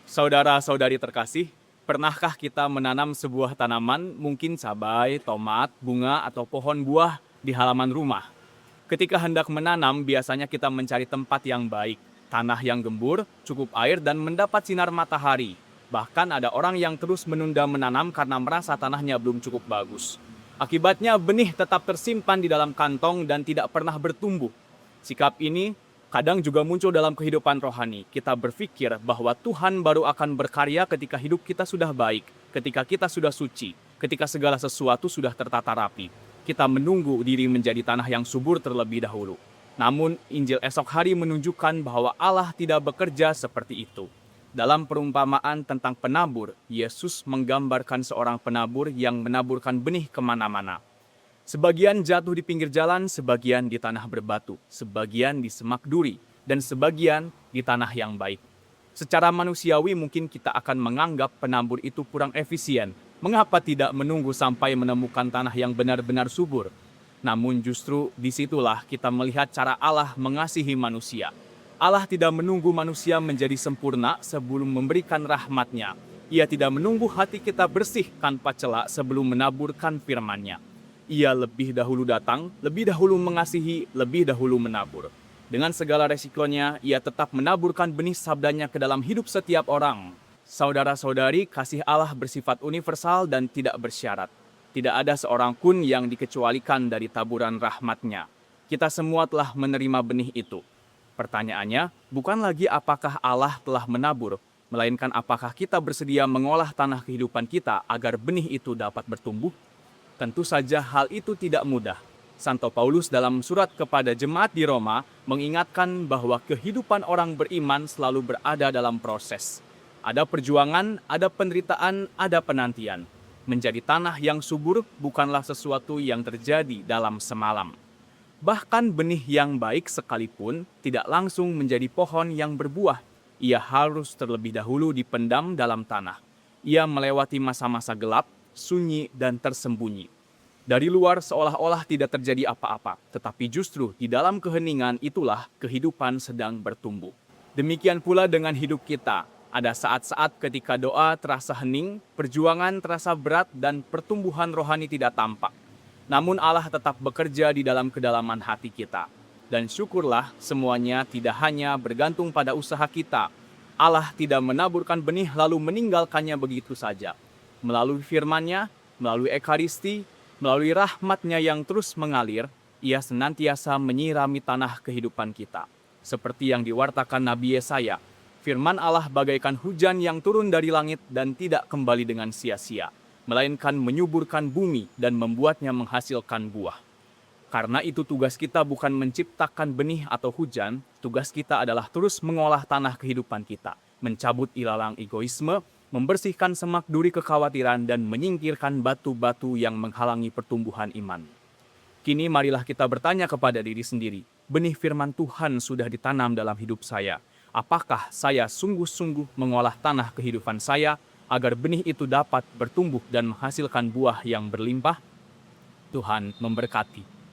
Saudara-saudari terkasih, pernahkah kita menanam sebuah tanaman, mungkin cabai, tomat, bunga, atau pohon buah di halaman rumah? Ketika hendak menanam, biasanya kita mencari tempat yang baik, tanah yang gembur, cukup air, dan mendapat sinar matahari. Bahkan ada orang yang terus menunda menanam karena merasa tanahnya belum cukup bagus. Akibatnya benih tetap tersimpan di dalam kantong dan tidak pernah bertumbuh. Sikap ini kadang juga muncul dalam kehidupan rohani. Kita berpikir bahwa Tuhan baru akan berkarya ketika hidup kita sudah baik, ketika kita sudah suci, ketika segala sesuatu sudah tertata rapi. Kita menunggu diri menjadi tanah yang subur terlebih dahulu. Namun, Injil esok hari menunjukkan bahwa Allah tidak bekerja seperti itu. Dalam perumpamaan tentang penabur, Yesus menggambarkan seorang penabur yang menaburkan benih kemana-mana. Sebagian jatuh di pinggir jalan, sebagian di tanah berbatu, sebagian di semak duri, dan sebagian di tanah yang baik. Secara manusiawi mungkin kita akan menganggap penabur itu kurang efisien. Mengapa tidak menunggu sampai menemukan tanah yang benar-benar subur? Namun justru disitulah kita melihat cara Allah mengasihi manusia. Allah tidak menunggu manusia menjadi sempurna sebelum memberikan rahmat-Nya. Ia tidak menunggu hati kita bersih tanpa celah sebelum menaburkan firman-Nya. Ia lebih dahulu datang, lebih dahulu mengasihi, lebih dahulu menabur. Dengan segala resikonya, ia tetap menaburkan benih sabdanya ke dalam hidup setiap orang. Saudara-saudari, kasih Allah bersifat universal dan tidak bersyarat. Tidak ada seorang pun yang dikecualikan dari taburan rahmat-Nya. Kita semua telah menerima benih itu. Pertanyaannya, bukan lagi apakah Allah telah menabur, melainkan apakah kita bersedia mengolah tanah kehidupan kita agar benih itu dapat bertumbuh? Tentu saja hal itu tidak mudah. Santo Paulus dalam surat kepada jemaat di Roma mengingatkan bahwa kehidupan orang beriman selalu berada dalam proses. Ada perjuangan, ada penderitaan, ada penantian. Menjadi tanah yang subur bukanlah sesuatu yang terjadi dalam semalam. Bahkan benih yang baik sekalipun tidak langsung menjadi pohon yang berbuah. Ia harus terlebih dahulu dipendam dalam tanah. Ia melewati masa-masa gelap, sunyi, dan tersembunyi. Dari luar seolah-olah tidak terjadi apa-apa, tetapi justru di dalam keheningan itulah kehidupan sedang bertumbuh. Demikian pula dengan hidup kita. Ada saat-saat ketika doa terasa hening, perjuangan terasa berat, dan pertumbuhan rohani tidak tampak. Namun Allah tetap bekerja di dalam kedalaman hati kita. Dan syukurlah semuanya tidak hanya bergantung pada usaha kita. Allah tidak menaburkan benih lalu meninggalkannya begitu saja. Melalui firman-Nya, melalui ekaristi, melalui rahmat-Nya yang terus mengalir, Ia senantiasa menyirami tanah kehidupan kita. Seperti yang diwartakan Nabi Yesaya, firman Allah bagaikan hujan yang turun dari langit dan tidak kembali dengan sia-sia, melainkan menyuburkan bumi dan membuatnya menghasilkan buah. Karena itu tugas kita bukan menciptakan benih atau hujan, tugas kita adalah terus mengolah tanah kehidupan kita, mencabut ilalang egoisme, membersihkan semak duri kekhawatiran, dan menyingkirkan batu-batu yang menghalangi pertumbuhan iman. Kini marilah kita bertanya kepada diri sendiri, benih firman Tuhan sudah ditanam dalam hidup saya. Apakah saya sungguh-sungguh mengolah tanah kehidupan saya agar benih itu dapat bertumbuh dan menghasilkan buah yang berlimpah? Tuhan memberkati.